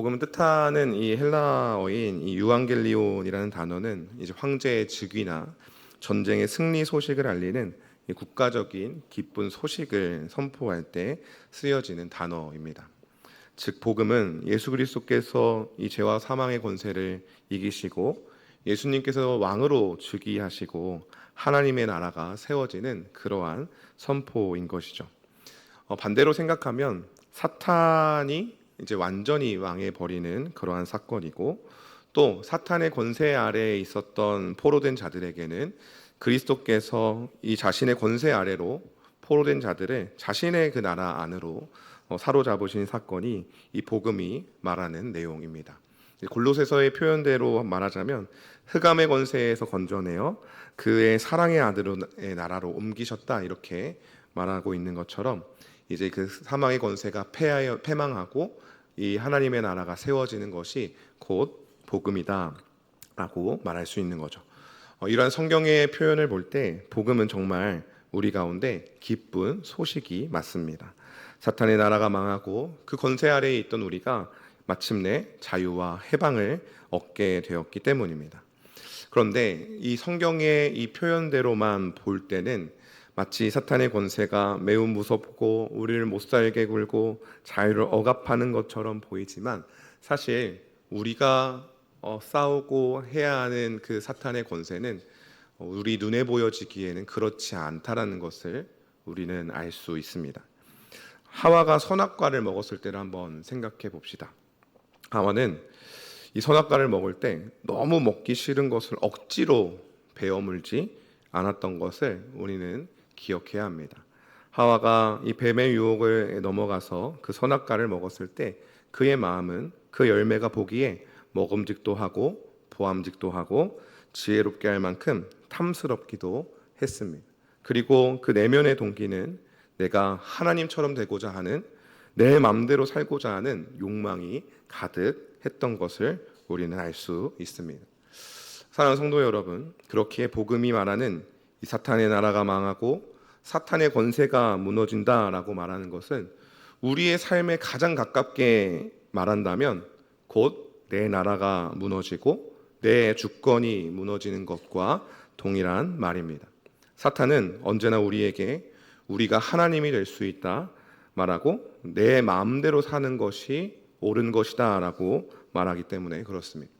복음을 뜻하는 이 헬라어인 이 유앙겔리온이라는 단어는 이제 황제의 즉위나 전쟁의 승리 소식을 알리는 이 국가적인 기쁜 소식을 선포할 때 쓰여지는 단어입니다. 즉 복음은 예수 그리스도께서 이 죄와 사망의 권세를 이기시고 예수님께서 왕으로 즉위하시고 하나님의 나라가 세워지는 그러한 선포인 것이죠. 반대로 생각하면 사탄이 이제 완전히 왕해 버리는 그러한 사건이고, 또 사탄의 권세 아래에 있었던 포로된 자들에게는 그리스도께서 이 자신의 권세 아래로 포로된 자들을 자신의 그 나라 안으로 사로잡으신 사건이 이 복음이 말하는 내용입니다. 골로새서의 표현대로 말하자면 흑암의 권세에서 건져내어 그의 사랑의 아들의 나라로 옮기셨다, 이렇게 말하고 있는 것처럼 이제 그 사망의 권세가 패망하고 이 하나님의 나라가 세워지는 것이 곧 복음이다라고 말할 수 있는 거죠. 이러한 성경의 표현을 볼 때 복음은 정말 우리 가운데 기쁜 소식이 맞습니다. 사탄의 나라가 망하고 그 권세 아래에 있던 우리가 마침내 자유와 해방을 얻게 되었기 때문입니다. 그런데 이 성경의 이 표현대로만 볼 때는 마치 사탄의 권세가 매우 무섭고 우리를 못살게 굴고 자유를 억압하는 것처럼 보이지만, 사실 우리가 싸우고 해야 하는 그 사탄의 권세는 우리 눈에 보여지기에는 그렇지 않다라는 것을 우리는 알 수 있습니다. 하와가 선악과를 먹었을 때를 한번 생각해 봅시다. 하와는 이 선악과를 먹을 때 너무 먹기 싫은 것을 억지로 베어물지 않았던 것을 우리는 기억해야 합니다. 하와가 이 뱀의 유혹을 넘어가서 그 선악과를 먹었을 때 그의 마음은 그 열매가 보기에 먹음직도 하고 보암직도 하고 지혜롭게 할 만큼 탐스럽기도 했습니다. 그리고 그 내면의 동기는 내가 하나님처럼 되고자 하는, 내 마음대로 살고자 하는 욕망이 가득했던 것을 우리는 알 수 있습니다. 사랑하는 성도 여러분, 그렇기에 복음이 말하는 이 사탄의 나라가 망하고 사탄의 권세가 무너진다라고 말하는 것은 우리의 삶에 가장 가깝게 말한다면 곧 내 나라가 무너지고 내 주권이 무너지는 것과 동일한 말입니다. 사탄은 언제나 우리에게 우리가 하나님이 될 수 있다 말하고 내 마음대로 사는 것이 옳은 것이다 라고 말하기 때문에 그렇습니다.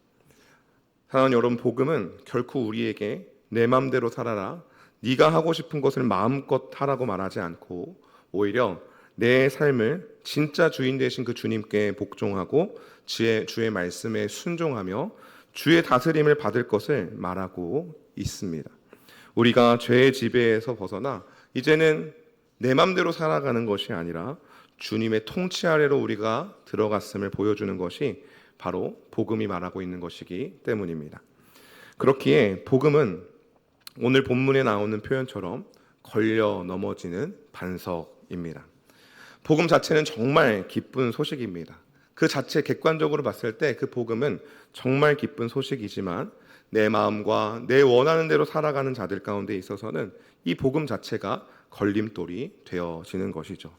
사랑하는 여러분, 복음은 결코 우리에게 내 마음대로 살아라, 네가 하고 싶은 것을 마음껏 하라고 말하지 않고 오히려 내 삶을 진짜 주인 되신 그 주님께 복종하고 주의 말씀에 순종하며 주의 다스림을 받을 것을 말하고 있습니다. 우리가 죄의 지배에서 벗어나 이제는 내 맘대로 살아가는 것이 아니라 주님의 통치 아래로 우리가 들어갔음을 보여주는 것이 바로 복음이 말하고 있는 것이기 때문입니다. 그렇기에 복음은 오늘 본문에 나오는 표현처럼 걸려 넘어지는 반석입니다. 복음 자체는 정말 기쁜 소식입니다. 그 자체 객관적으로 봤을 때 그 복음은 정말 기쁜 소식이지만 내 마음과 내 원하는 대로 살아가는 자들 가운데 있어서는 이 복음 자체가 걸림돌이 되어지는 것이죠.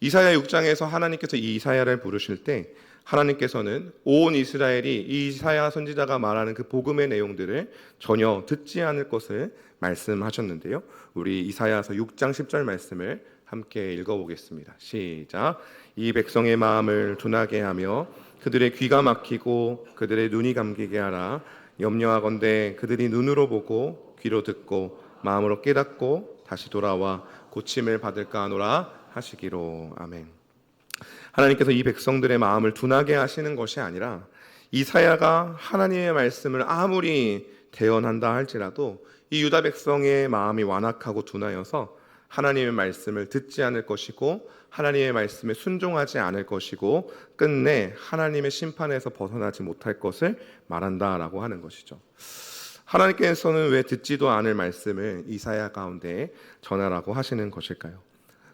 이사야 6장에서 하나님께서 이 이사야를 부르실 때 하나님께서는 온 이스라엘이 이 이사야 선지자가 말하는 그 복음의 내용들을 전혀 듣지 않을 것을 말씀하셨는데요. 우리 이사야서 6장 10절 말씀을 함께 읽어보겠습니다. 시작. 이 백성의 마음을 둔하게 하며 그들의 귀가 막히고 그들의 눈이 감기게 하라. 염려하건대 그들이 눈으로 보고 귀로 듣고 마음으로 깨닫고 다시 돌아와 고침을 받을까 하노라 하시기로. 아멘. 하나님께서 이 백성들의 마음을 둔하게 하시는 것이 아니라 이사야가 하나님의 말씀을 아무리 대언한다 할지라도 이 유다 백성의 마음이 완악하고 둔하여서 하나님의 말씀을 듣지 않을 것이고 하나님의 말씀에 순종하지 않을 것이고 끝내 하나님의 심판에서 벗어나지 못할 것을 말한다라고 하는 것이죠. 하나님께서는 왜 듣지도 않을 말씀을 이사야 가운데 전하라고 하시는 것일까요?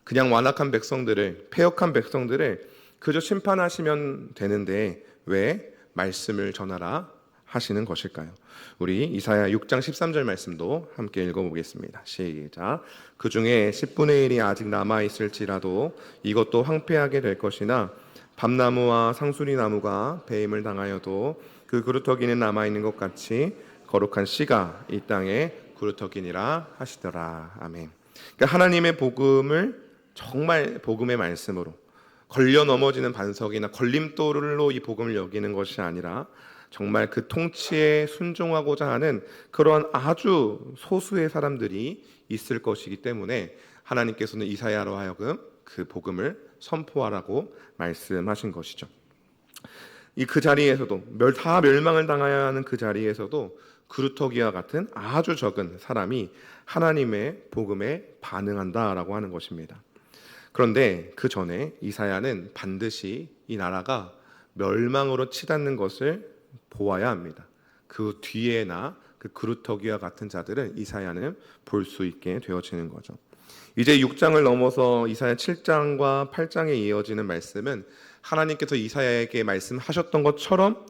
그냥 완악한 백성들을, 패역한 백성들을 그저 심판하시면 되는데 왜 말씀을 전하라 하시는 것일까요? 우리 이사야 6장 13절 말씀도 함께 읽어보겠습니다. 시작. 그 중에 10분의 1이 아직 남아있을지라도 이것도 황폐하게 될 것이나 밤나무와 상수리 나무가 배임을 당하여도 그 그루터기는 남아 있는 것 같이 거룩한 씨가 이 땅에 그루터기니라 하시더라. 아멘. 그러니까 하나님의 복음을 정말 복음의 말씀으로 걸려 넘어지는 반석이나 걸림돌로 이 복음을 여기는 것이 아니라 정말 그 통치에 순종하고자 하는 그러한 아주 소수의 사람들이 있을 것이기 때문에 하나님께서는 이사야로 하여금 그 복음을 선포하라고 말씀하신 것이죠. 이 그 자리에서도 다 멸망을 당하여야 하는 그 자리에서도 그루터기와 같은 아주 적은 사람이 하나님의 복음에 반응한다라고 하는 것입니다. 그런데 그 전에 이사야는 반드시 이 나라가 멸망으로 치닫는 것을 보아야 합니다. 그 뒤에나 그 그루터기와 같은 자들을 이사야는 볼 수 있게 되어지는 거죠. 이제 6장을 넘어서 이사야 7장과 8장에 이어지는 말씀은 하나님께서 이사야에게 말씀하셨던 것처럼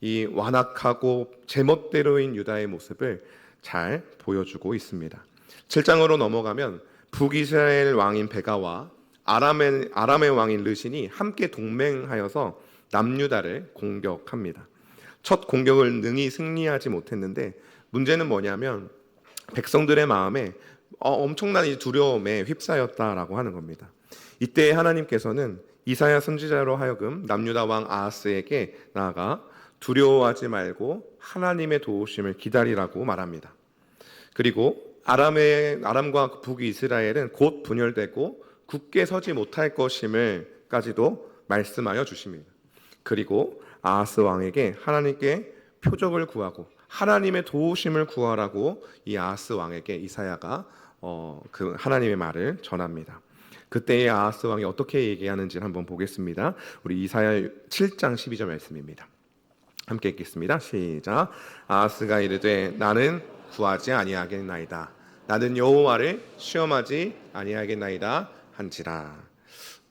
이 완악하고 제멋대로인 유다의 모습을 잘 보여주고 있습니다. 7장으로 넘어가면 북이스라엘 왕인 베가와 아람의 왕인 르신이 함께 동맹하여서 남유다를 공격합니다. 첫 공격을 능히 승리하지 못했는데 문제는 뭐냐면 백성들의 마음에 엄청난 두려움에 휩싸였다라고 하는 겁니다. 이때 하나님께서는 이사야 선지자로 하여금 남유다 왕 아하스에게 나아가 두려워하지 말고 하나님의 도우심을 기다리라고 말합니다. 그리고 아람과 북이스라엘은 곧 분열되고 굳게 서지 못할 것임을까지도 말씀하여 주십니다. 그리고 아하스 왕에게 하나님께 표적을 구하고 하나님의 도우심을 구하라고 이 아하스 왕에게 이사야가 그 하나님의 말을 전합니다. 그때의 아하스 왕이 어떻게 얘기하는지를 한번 보겠습니다. 우리 이사야 7장 12절 말씀입니다. 함께 읽겠습니다. 시작. 아하스가 이르되 나는 구하지 아니하겠나이다. 나는 여호와를 시험하지 아니하겠나이다 한지라.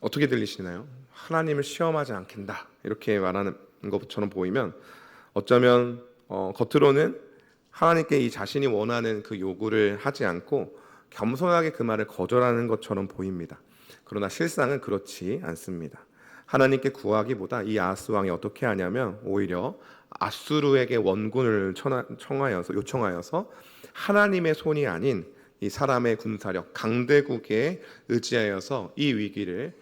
어떻게 들리시나요? 하나님을 시험하지 않겠다 이렇게 말하는 것처럼 보이면 어쩌면 겉으로는 하나님께 이 자신이 원하는 그 요구를 하지 않고 겸손하게 그 말을 거절하는 것처럼 보입니다. 그러나 실상은 그렇지 않습니다. 하나님께 구하기보다 이 아하스 왕이 어떻게 하냐면 오히려 아수르에게 원군을 요청하여서 하나님의 손이 아닌 이 사람의 군사력, 강대국에 의지하여서 이 위기를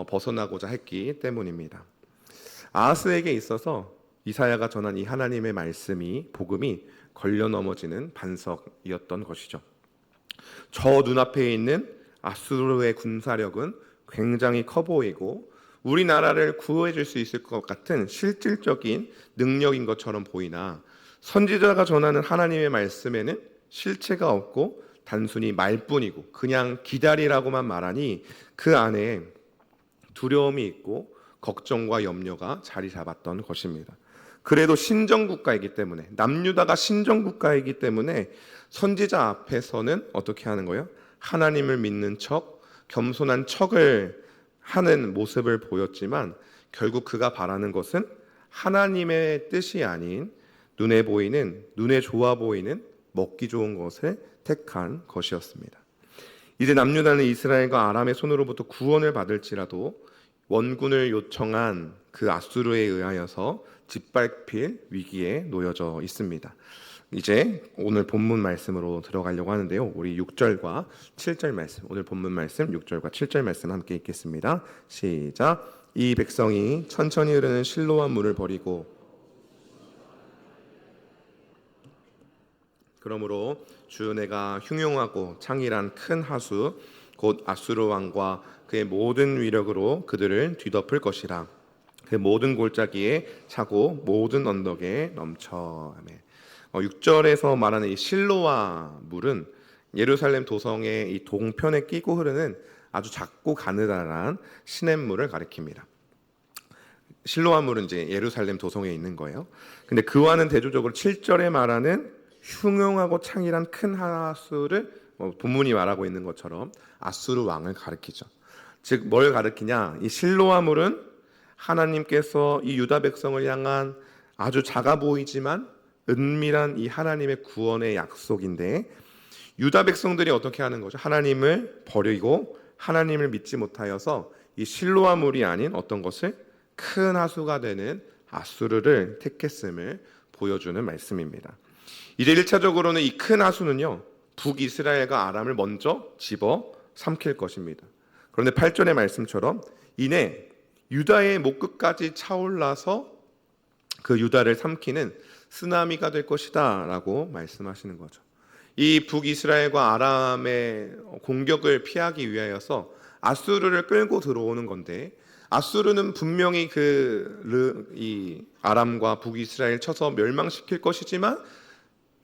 벗어나고자 했기 때문입니다. 아하스에게 있어서 이사야가 전한 이 하나님의 말씀이 복음이 걸려 넘어지는 반석이었던 것이죠. 저 눈앞에 있는 아수르의 군사력은 굉장히 커 보이고 우리나라를 구해줄 수 있을 것 같은 실질적인 능력인 것처럼 보이나 선지자가 전하는 하나님의 말씀에는 실체가 없고 단순히 말뿐이고 그냥 기다리라고만 말하니 그 안에 두려움이 있고 걱정과 염려가 자리 잡았던 것입니다. 그래도 신정국가이기 때문에 남유다가 신정국가이기 때문에 선지자 앞에서는 어떻게 하는 거예요? 하나님을 믿는 척, 겸손한 척을 하는 모습을 보였지만 결국 그가 바라는 것은 하나님의 뜻이 아닌 눈에 보이는, 눈에 좋아 보이는 먹기 좋은 것을 택한 것이었습니다. 이제 남유다는 이스라엘과 아람의 손으로부터 구원을 받을지라도 원군을 요청한 그 아수르에 의하여서 짓밟힐 위기에 놓여져 있습니다. 이제 오늘 본문 말씀으로 들어가려고 하는데요. 우리 6절과 7절 말씀, 오늘 본문 말씀 6절과 7절 말씀 함께 읽겠습니다. 시작. 이 백성이 천천히 흐르는 실로암 물을 버리고 그러므로 주 내가 흉용하고 창일한 큰 하수 곧 아수르 왕과 그의 모든 위력으로 그들을 뒤덮을 것이라. 그 모든 골짜기에 차고 모든 언덕에 넘쳐. 아멘. 6절에서 말하는 이 실로아 물은 예루살렘 도성의 이 동편에 끼고 흐르는 아주 작고 가느다란 시냇물을 가리킵니다. 실로아 물은 이제 예루살렘 도성에 있는 거예요. 근데 그와는 대조적으로 7절에 말하는 흉용하고 창일한 큰 하수를 본문이 말하고 있는 것처럼 아수르 왕을 가리키죠. 즉 뭘 가리키냐? 이 실로아 물은 하나님께서 이 유다 백성을 향한 아주 작아 보이지만 은밀한 이 하나님의 구원의 약속인데 유다 백성들이 어떻게 하는 거죠? 하나님을 버리고 하나님을 믿지 못하여서 이 실로아 물이 아닌 어떤 것을 큰 하수가 되는 아수르를 택했음을 보여주는 말씀입니다. 이제 1차적으로는 이 큰 하수는요, 북이스라엘과 아람을 먼저 집어 삼킬 것입니다. 그런데 8절의 말씀처럼 이내 유다의 목끝까지 차올라서 그 유다를 삼키는 쓰나미가 될 것이다 라고 말씀하시는 거죠. 이 북이스라엘과 아람의 공격을 피하기 위하여서 아수르를 끌고 들어오는 건데, 아수르는 분명히 이 아람과 북이스라엘 쳐서 멸망시킬 것이지만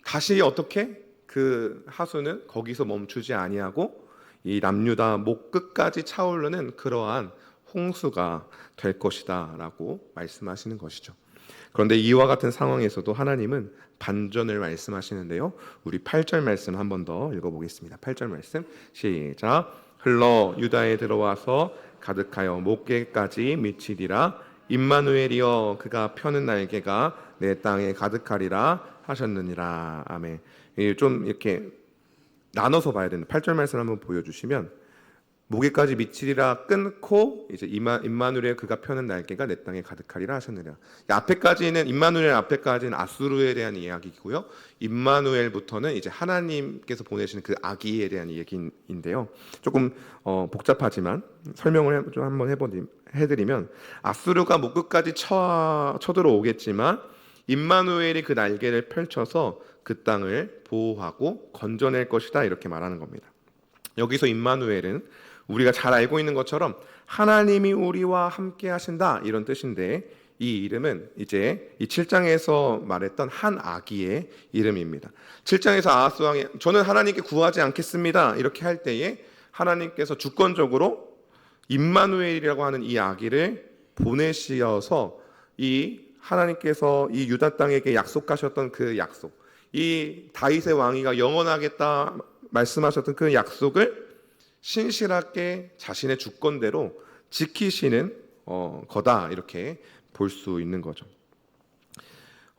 다시 어떻게 그 하수는 거기서 멈추지 아니하고 이 남유다 목끝까지 차오르는 그러한 홍수가 될 것이다 라고 말씀하시는 것이죠. 그런데 이와 같은 상황에서도 하나님은 반전을 말씀하시는데요, 우리 8절 말씀 한 번 더 읽어보겠습니다. 8절 말씀 시작. 흘러 유다에 들어와서 가득하여 목게까지 미치리라. 임마누엘이여 그가 펴는 날개가 내 땅에 가득하리라 하셨느니라. 아멘. 좀 이렇게 나눠서 봐야 되는 8절 말씀 한번 보여주시면, 목에까지 미치리라 끊고 이제 임마누엘 그가 펴는 날개가 내 땅에 가득하리라 하셨느니라. 앞에까지는 임마누엘 앞에까지는 아수르에 대한 이야기고요, 임마누엘부터는 이제 하나님께서 보내시는 그 아기에 대한 얘기인데요. 조금 복잡하지만 설명을 좀 한번 해드리면, 아수르가 목끝까지 쳐들어오겠지만 임마누엘이 그 날개를 펼쳐서 그 땅을 보호하고 건져낼 것이다 이렇게 말하는 겁니다. 여기서 임마누엘은 우리가 잘 알고 있는 것처럼 하나님이 우리와 함께 하신다 이런 뜻인데, 이 이름은 이제 이 7장에서 말했던 한 아기의 이름입니다. 7장에서 아하스 왕이 저는 하나님께 구하지 않겠습니다 이렇게 할 때에 하나님께서 주권적으로 임마누엘이라고 하는 이 아기를 보내시어서 이 하나님께서 이 유다 땅에게 약속하셨던 그 약속, 이 다윗의 왕위가 영원하겠다 말씀하셨던 그 약속을 신실하게 자신의 주권대로 지키시는 거다 이렇게 볼 수 있는 거죠.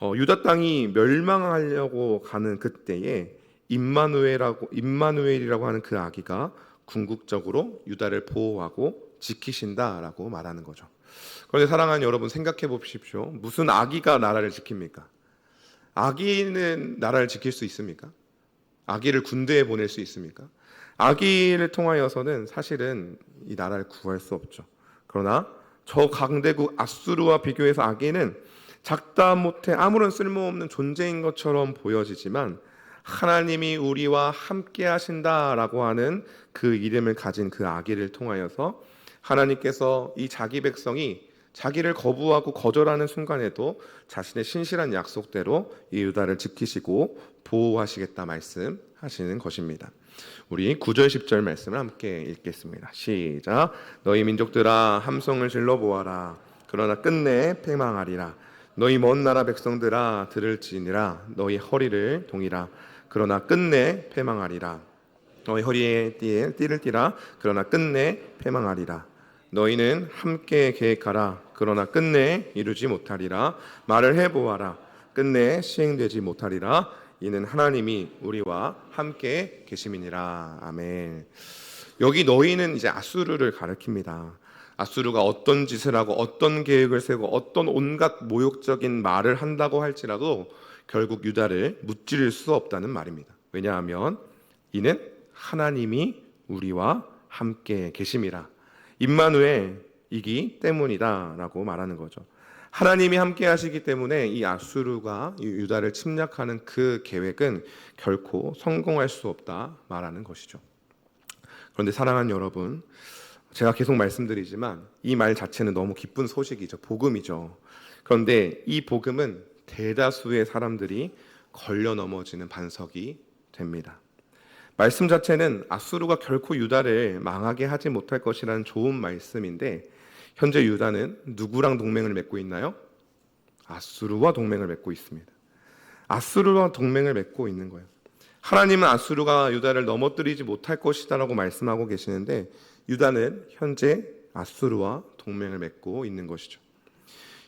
유다 땅이 멸망하려고 가는 그때에 임마누엘이라고 하는 그 아기가 궁극적으로 유다를 보호하고 지키신다라고 말하는 거죠. 그런데 사랑하는 여러분, 생각해 보십시오. 무슨 아기가 나라를 지킵니까? 아기는 나라를 지킬 수 있습니까? 아기를 군대에 보낼 수 있습니까? 아기를 통하여서는 사실은 이 나라를 구할 수 없죠. 그러나 저 강대국 아수르와 비교해서 아기는 작다 못해 아무런 쓸모없는 존재인 것처럼 보여지지만, 하나님이 우리와 함께 하신다라고 하는 그 이름을 가진 그 아기를 통하여서 하나님께서 이 자기 백성이 자기를 거부하고 거절하는 순간에도 자신의 신실한 약속대로 이 유다를 지키시고 보호하시겠다 말씀하시는 것입니다. 우리 9절 10절 말씀을 함께 읽겠습니다. 시작. 너희 민족들아 함성을 질러 보아라. 그러나 끝내 패망하리라. 너희 먼 나라 백성들아 들을지니라. 너희 허리를 동이라. 그러나 끝내 패망하리라. 너희 허리에 띠를 띠라. 그러나 끝내 패망하리라. 너희는 함께 계획하라. 그러나 끝내 이루지 못하리라. 말을 해보아라. 끝내 시행되지 못하리라. 이는 하나님이 우리와 함께 계심이니라. 아멘. 여기 너희는 이제 아수르를 가리킵니다. 아수르가 어떤 짓을 하고 어떤 계획을 세우고 어떤 온갖 모욕적인 말을 한다고 할지라도 결국 유다를 무찌를 수 없다는 말입니다. 왜냐하면 이는 하나님이 우리와 함께 계심이라. 임마누엘이기 때문이다라고 말하는 거죠. 하나님이 함께 하시기 때문에 이 아수르가 유다를 침략하는 그 계획은 결코 성공할 수 없다 말하는 것이죠. 그런데 사랑하는 여러분, 제가 계속 말씀드리지만 이 말 자체는 너무 기쁜 소식이죠. 복음이죠. 그런데 이 복음은 대다수의 사람들이 걸려 넘어지는 반석이 됩니다. 말씀 자체는 아수르가 결코 유다를 망하게 하지 못할 것이라는 좋은 말씀인데, 현재 유다는 누구랑 동맹을 맺고 있나요? 아수르와 동맹을 맺고 있습니다. 아수르와 동맹을 맺고 있는 거예요. 하나님은 아수르가 유다를 넘어뜨리지 못할 것이다라고 말씀하고 계시는데, 유다는 현재 아수르와 동맹을 맺고 있는 것이죠.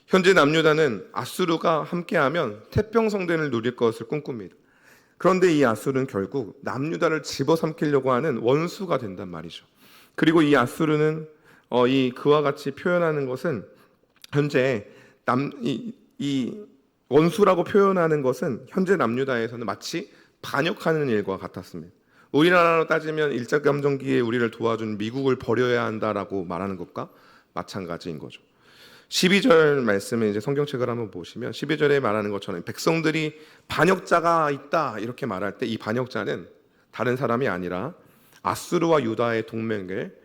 현재 남유다는 아수르가 함께하면 태평성대를 누릴 것을 꿈꿉니다. 그런데 이 아수르는 결국 남유다를 집어삼키려고 하는 원수가 된단 말이죠. 그리고 이 아수르는 그와 같이 표현하는 것은 현재 이 원수라고 표현하는 것은 현재 남유다에서는 마치 반역하는 일과 같았습니다. 우리나라로 따지면 일제감정기에 우리를 도와준 미국을 버려야 한다라고 말하는 것과 마찬가지인 거죠. 12절 말씀에 이제 성경책을 한번 보시면 12절에 말하는 것처럼 백성들이 반역자가 있다 이렇게 말할 때 이 반역자는 다른 사람이 아니라 아수르와 유다의 동맹을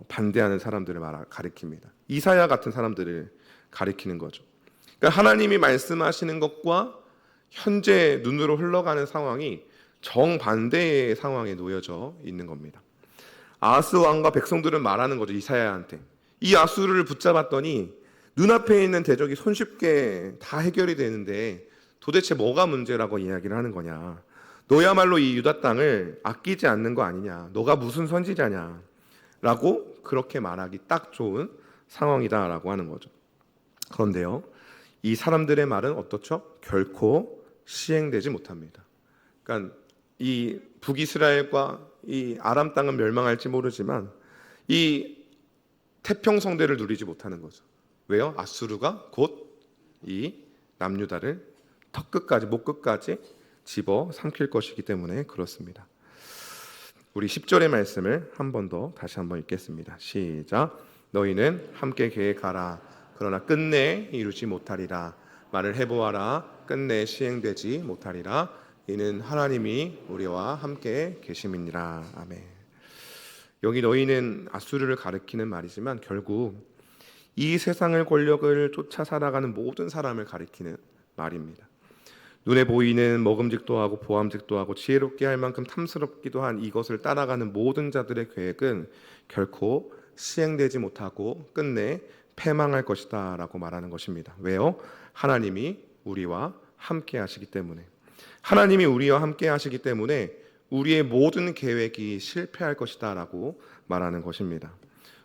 반대하는 사람들을 가리킵니다. 이사야 같은 사람들을 가리키는 거죠. 그러니까 하나님이 말씀하시는 것과 현재 눈으로 흘러가는 상황이 정반대의 상황에 놓여져 있는 겁니다. 아하스 왕과 백성들은 말하는 거죠. 이사야한테. 이 아수르를 붙잡았더니 눈앞에 있는 대적이 손쉽게 다 해결이 되는데 도대체 뭐가 문제라고 이야기를 하는 거냐. 너야말로 이 유다 땅을 아끼지 않는 거 아니냐. 너가 무슨 선지자냐. 라고 그렇게 말하기 딱 좋은 상황이다라고 하는 거죠. 그런데요. 이 사람들의 말은 어떻죠? 결코 시행되지 못합니다. 그러니까 이 북이스라엘과 이 아람 땅은 멸망할지 모르지만 이 태평성대를 누리지 못하는 거죠. 왜요? 아수르가 곧 이 남유다를 턱끝까지 목끝까지 집어 삼킬 것이기 때문에 그렇습니다. 우리 10절의 말씀을 한 번 더 다시 한번 읽겠습니다. 시작. 너희는 함께 계획하라. 그러나 끝내 이루지 못하리라. 말을 해보아라. 끝내 시행되지 못하리라. 이는 하나님이 우리와 함께 계심이니라. 아멘. 여기 너희는 아수르를 가리키는 말이지만 결국 이 세상의 권력을 쫓아 살아가는 모든 사람을 가리키는 말입니다. 눈에 보이는 먹음직도 하고 보암직도 하고 지혜롭게 할 만큼 탐스럽기도 한 이것을 따라가는 모든 자들의 계획은 결코 시행되지 못하고 끝내 패망할 것이다 라고 말하는 것입니다. 왜요? 하나님이 우리와 함께 하시기 때문에. 하나님이 우리와 함께 하시기 때문에 우리의 모든 계획이 실패할 것이다 라고 말하는 것입니다.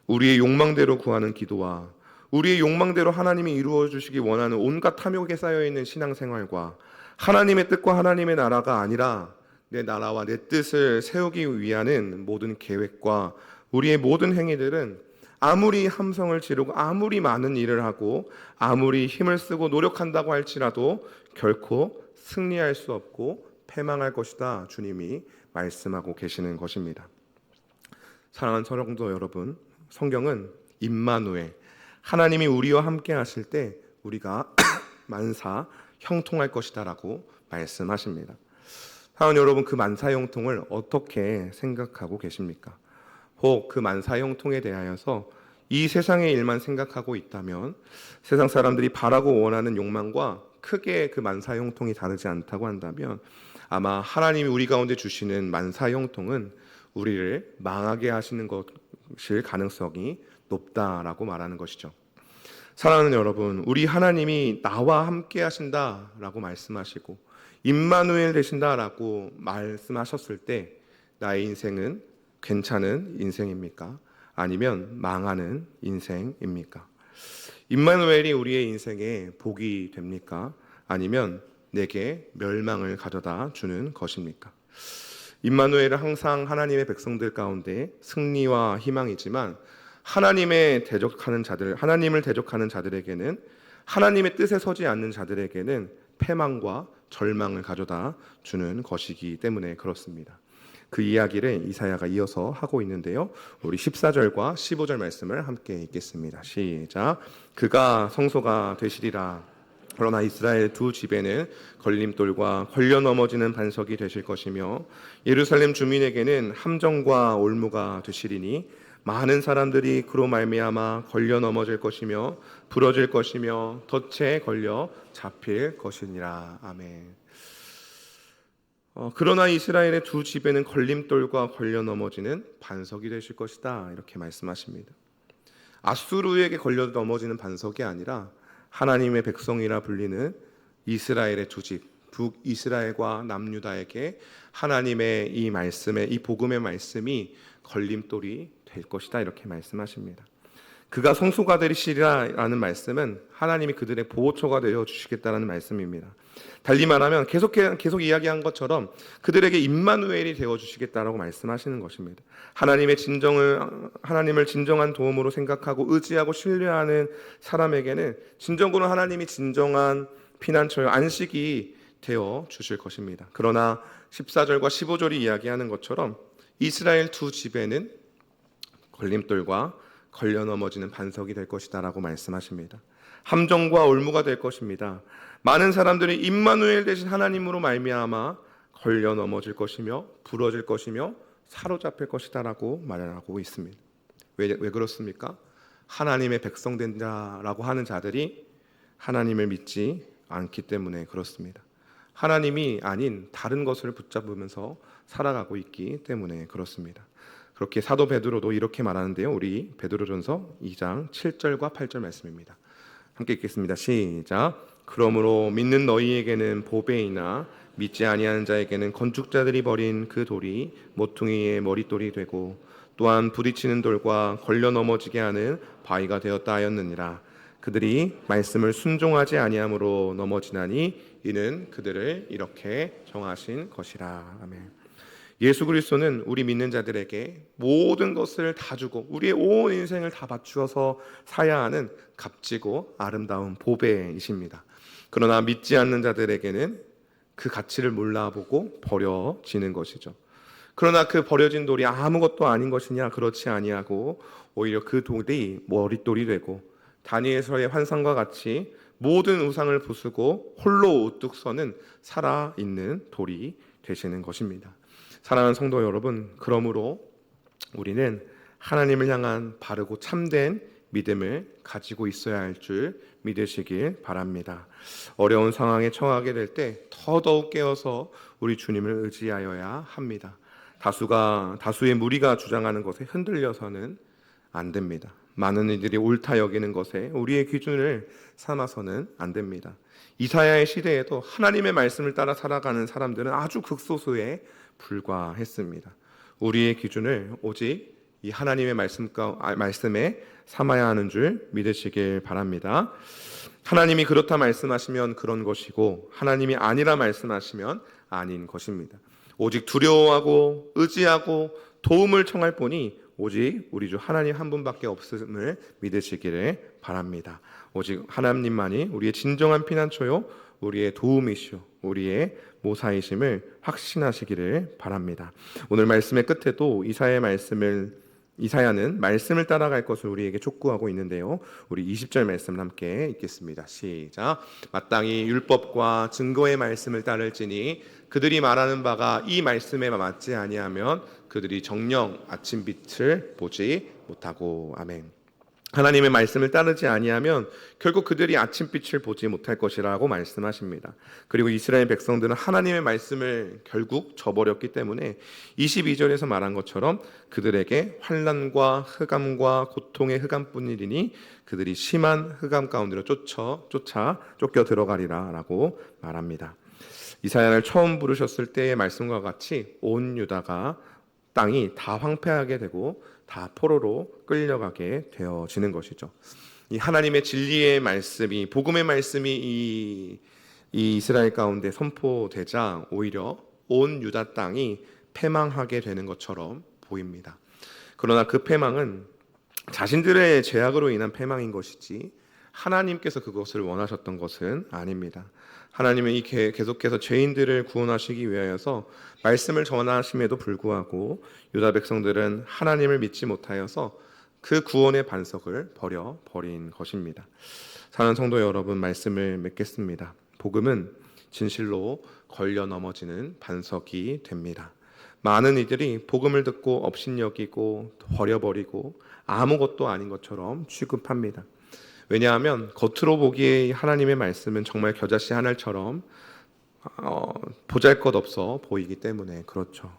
우리의 욕망대로 구하는 기도와 우리의 욕망대로 하나님이 이루어 주시기 원하는 온갖 탐욕에 쌓여있는 신앙생활과 하나님의 뜻과 하나님의 나라가 아니라 내 나라와 내 뜻을 세우기 위한 모든 계획과 우리의 모든 행위들은 아무리 함성을 지르고 아무리 많은 일을 하고 아무리 힘을 쓰고 노력한다고 할지라도 결코 승리할 수 없고 패망할 것이다 주님이 말씀하고 계시는 것입니다. 사랑하는 성도 여러분, 성경은 임마누엘 하나님이 우리와 함께 하실 때 우리가 만사 형통할 것이다 라고 말씀하십니다. 사랑하는 여러분, 그 만사 형통을 어떻게 생각하고 계십니까? 혹 그 만사 형통에 대하여서 이 세상의 일만 생각하고 있다면 세상 사람들이 바라고 원하는 욕망과 크게 그 만사 형통이 다르지 않다고 한다면 아마 하나님이 우리 가운데 주시는 만사 형통은 우리를 망하게 하시는 것일 가능성이 높다라고 말하는 것이죠. 사랑하는 여러분, 우리 하나님이 나와 함께 하신다라고 말씀하시고 임마누엘 되신다라고 말씀하셨을 때 나의 인생은 괜찮은 인생입니까? 아니면 망하는 인생입니까? 임마누엘이 우리의 인생에 복이 됩니까? 아니면 내게 멸망을 가져다 주는 것입니까? 임마누엘은 항상 하나님의 백성들 가운데 승리와 희망이지만 하나님을 대적하는 자들에게는 하나님의 뜻에 서지 않는 자들에게는 패망과 절망을 가져다 주는 것이기 때문에 그렇습니다. 그 이야기를 이사야가 이어서 하고 있는데요. 우리 14절과 15절 말씀을 함께 읽겠습니다. 시작. 그가 성소가 되시리라. 그러나 이스라엘 두 집에는 걸림돌과 걸려 넘어지는 반석이 되실 것이며 예루살렘 주민에게는 함정과 올무가 되시리니 많은 사람들이 그로 말미암아 걸려 넘어질 것이며 부러질 것이며 덫에 걸려 잡힐 것이니라. 아멘. 그러나 이스라엘의 두 집에는 걸림돌과 걸려 넘어지는 반석이 되실 것이다 이렇게 말씀하십니다. 아수르에게 걸려 넘어지는 반석이 아니라 하나님의 백성이라 불리는 이스라엘의 두 집, 북이스라엘과 남유다에게 하나님의 이 말씀의 이 복음의 말씀이 걸림돌이 될 것이다 이렇게 말씀하십니다. 그가 성소가 되시리라라는 말씀은 하나님이 그들의 보호처가 되어 주시겠다라는 말씀입니다. 달리 말하면 계속 이야기한 것처럼 그들에게 임마누엘이 되어 주시겠다라고 말씀하시는 것입니다. 하나님을 진정한 도움으로 생각하고 의지하고 신뢰하는 사람에게는 진정으로 하나님이 진정한 피난처요 안식이 되어 주실 것입니다. 그러나 14절과 15절이 이야기하는 것처럼 이스라엘 두 집에는 걸림돌과 걸려 넘어지는 반석이 될 것이다라고 말씀하십니다. 함정과 올무가 될 것입니다. 많은 사람들이 임마누엘 되신 하나님으로 말미암아 걸려 넘어질 것이며 부러질 것이며 사로잡힐 것이다라고 말하고 있습니다. 왜 그렇습니까? 하나님의 백성 된다라고 하는 자들이 하나님을 믿지 않기 때문에 그렇습니다. 하나님이 아닌 다른 것을 붙잡으면서 살아가고 있기 때문에 그렇습니다. 그렇게 사도 베드로도 이렇게 말하는데요. 우리 베드로전서 2장 7절과 8절 말씀입니다. 함께 읽겠습니다. 시작. 그러므로 믿는 너희에게는 보배이나 믿지 아니하는 자에게는 건축자들이 버린 그 돌이 모퉁이의 머릿돌이 되고 또한 부딪히는 돌과 걸려 넘어지게 하는 바위가 되었다 하였느니라. 그들이 말씀을 순종하지 아니함으로 넘어지나니 이는 그들을 이렇게 정하신 것이라. 아멘. 예수 그리스도는 우리 믿는 자들에게 모든 것을 다 주고 우리의 온 인생을 다 바추어서 사야 하는 값지고 아름다운 보배이십니다. 그러나 믿지 않는 자들에게는 그 가치를 몰라보고 버려지는 것이죠. 그러나 그 버려진 돌이 아무것도 아닌 것이냐? 그렇지 아니하고 오히려 그 돌이 머릿돌이 되고 다니엘서의 환상과 같이 모든 우상을 부수고 홀로 우뚝 서는 살아있는 돌이 되시는 것입니다. 사랑하는 성도 여러분, 그러므로 우리는 하나님을 향한 바르고 참된 믿음을 가지고 있어야 할 줄 믿으시길 바랍니다. 어려운 상황에 처하게 될 때 더더욱 깨어서 우리 주님을 의지하여야 합니다. 다수의 무리가 주장하는 것에 흔들려서는 안 됩니다. 많은 이들이 옳다 여기는 것에 우리의 기준을 삼아서는 안 됩니다. 이사야의 시대에도 하나님의 말씀을 따라 살아가는 사람들은 아주 극소수에 불과했습니다. 우리의 기준을 오직 이 하나님의 말씀에 삼아야 하는 줄 믿으시길 바랍니다. 하나님이 그렇다 말씀하시면 그런 것이고 하나님이 아니라 말씀하시면 아닌 것입니다. 오직 두려워하고 의지하고 도움을 청할 뿐이 오직 우리 주 하나님 한 분밖에 없음을 믿으시기를 바랍니다. 오직 하나님만이 우리의 진정한 피난처요 우리의 도움이시오 우리의 모사이심을 확신하시기를 바랍니다. 오늘 말씀의 끝에도 이사야는 말씀을 따라갈 것을 우리에게 촉구하고 있는데요. 우리 20절 말씀을 함께 읽겠습니다. 시작. 마땅히 율법과 증거의 말씀을 따를지니 그들이 말하는 바가 이 말씀에 맞지 아니하면 그들이 정녕 아침빛을 보지 못하고. 아멘. 하나님의 말씀을 따르지 아니하면 결국 그들이 아침빛을 보지 못할 것이라고 말씀하십니다. 그리고 이스라엘 백성들은 하나님의 말씀을 결국 저버렸기 때문에 22절에서 말한 것처럼 그들에게 환난과 흑암과 고통의 흑암뿐이니 그들이 심한 흑암 가운데로 쫓겨 들어가리라라고 말합니다. 이사야를 처음 부르셨을 때의 말씀과 같이 온 유다가 땅이 다 황폐하게 되고 다 포로로 끌려가게 되어지는 것이죠. 이 하나님의 진리의 말씀이 복음의 말씀이 이 이스라엘 가운데 선포되자 오히려 온 유다 땅이 패망하게 되는 것처럼 보입니다. 그러나 그 패망은 자신들의 죄악으로 인한 패망인 것이지 하나님께서 그것을 원하셨던 것은 아닙니다. 하나님은 계속해서 죄인들을 구원하시기 위하여서 말씀을 전하심에도 불구하고 유다 백성들은 하나님을 믿지 못하여서 그 구원의 반석을 버린 것입니다. 사랑하는 성도 여러분, 말씀을 맺겠습니다. 복음은 진실로 걸려 넘어지는 반석이 됩니다. 많은 이들이 복음을 듣고 업신여기고 버려버리고 아무것도 아닌 것처럼 취급합니다. 왜냐하면 겉으로 보기에 하나님의 말씀은 정말 겨자씨 하늘처럼 보잘것없어 보이기 때문에 그렇죠.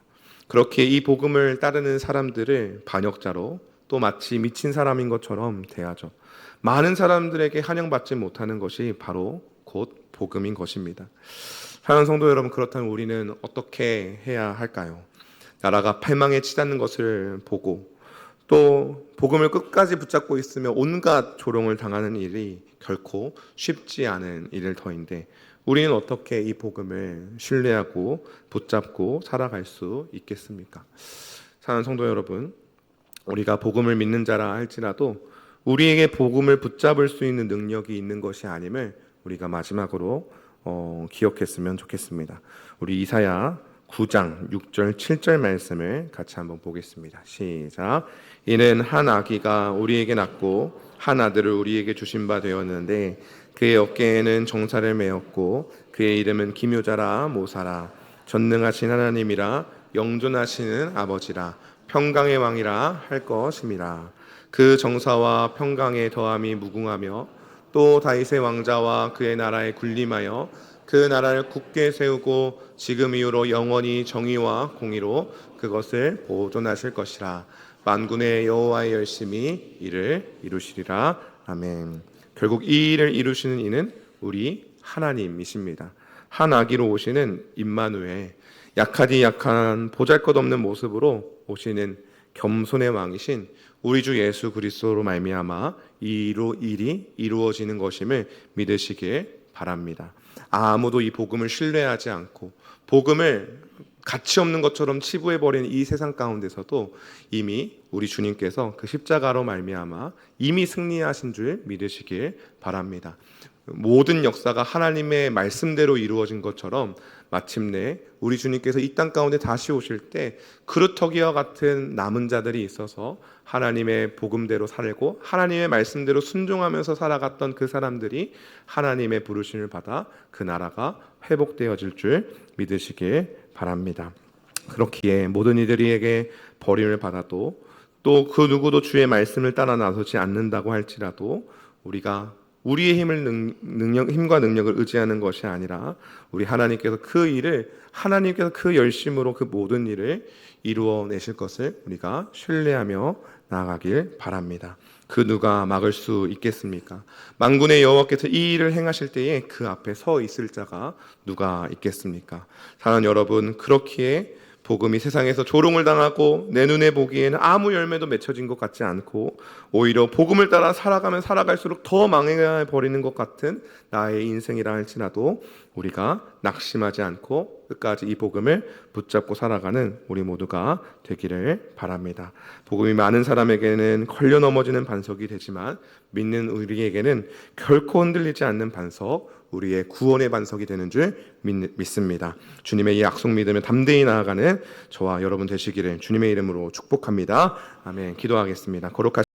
그렇게 이 복음을 따르는 사람들을 반역자로 또 마치 미친 사람인 것처럼 대하죠. 많은 사람들에게 환영받지 못하는 것이 바로 곧 복음인 것입니다. 사랑하는 성도 여러분, 그렇다면 우리는 어떻게 해야 할까요? 나라가 패망에 치닫는 것을 보고 또 복음을 끝까지 붙잡고 있으면 온갖 조롱을 당하는 일이 결코 쉽지 않은 일일 터인데 우리는 어떻게 이 복음을 신뢰하고 붙잡고 살아갈 수 있겠습니까? 사랑하는 성도 여러분, 우리가 복음을 믿는 자라 할지라도 우리에게 복음을 붙잡을 수 있는 능력이 있는 것이 아님을 우리가 마지막으로 기억했으면 좋겠습니다. 우리 이사야 9장 6절 7절 말씀을 같이 한번 보겠습니다. 시작. 이는 한 아기가 우리에게 낳고 한 아들을 우리에게 주신 바 되었는데 그의 어깨에는 정사를 메었고 그의 이름은 기묘자라 모사라 전능하신 하나님이라 영존하시는 아버지라 평강의 왕이라 할 것임이라. 그 정사와 평강의 더함이 무궁하며 또 다윗의 왕자와 그의 나라에 군림하여 그 나라를 굳게 세우고 지금 이후로 영원히 정의와 공의로 그것을 보존하실 것이라. 만군의 여호와의 열심히 이를 이루시리라. 아멘. 결국 이 일을 이루시는 이는 우리 하나님이십니다. 한 아기로 오시는 임마누엘, 약하디 약한 보잘것없는 모습으로 오시는 겸손의 왕이신 우리 주 예수 그리스도로 말미암아 이 일이 이루어지는 것임을 믿으시길 바랍니다. 아무도 이 복음을 신뢰하지 않고 복음을 가치 없는 것처럼 치부해버리는 이 세상 가운데서도 이미 우리 주님께서 그 십자가로 말미암아 이미 승리하신 줄 믿으시길 바랍니다. 모든 역사가 하나님의 말씀대로 이루어진 것처럼 마침내 우리 주님께서 이 땅 가운데 다시 오실 때 그루터기와 같은 남은 자들이 있어서 하나님의 복음대로 살고 하나님의 말씀대로 순종하면서 살아갔던 그 사람들이 하나님의 부르심을 받아 그 나라가 회복되어질 줄 믿으시길 바랍니다. 그렇기에 모든 이들에게 버림을 받아도 또 그 누구도 주의 말씀을 따라 나서지 않는다고 할지라도 우리가 우리의 힘과 능력을 의지하는 것이 아니라 우리 하나님께서 그 열심으로 그 모든 일을 이루어내실 것을 우리가 신뢰하며 나아가길 바랍니다. 그 누가 막을 수 있겠습니까? 만군의 여호와께서 이 일을 행하실 때에 그 앞에 서 있을 자가 누가 있겠습니까? 사랑하는 여러분, 그렇기에 복음이 세상에서 조롱을 당하고 내 눈에 보기에는 아무 열매도 맺혀진 것 같지 않고 오히려 복음을 따라 살아가면 살아갈수록 더 망해버리는 것 같은 나의 인생이라 할지라도 우리가 낙심하지 않고 끝까지 이 복음을 붙잡고 살아가는 우리 모두가 되기를 바랍니다. 복음이 많은 사람에게는 걸려 넘어지는 반석이 되지만 믿는 우리에게는 결코 흔들리지 않는 반석, 우리의 구원의 반석이 되는 줄 믿습니다. 주님의 이 약속 믿으며 담대히 나아가는 저와 여러분 되시기를 주님의 이름으로 축복합니다. 아멘. 기도하겠습니다. 거룩하신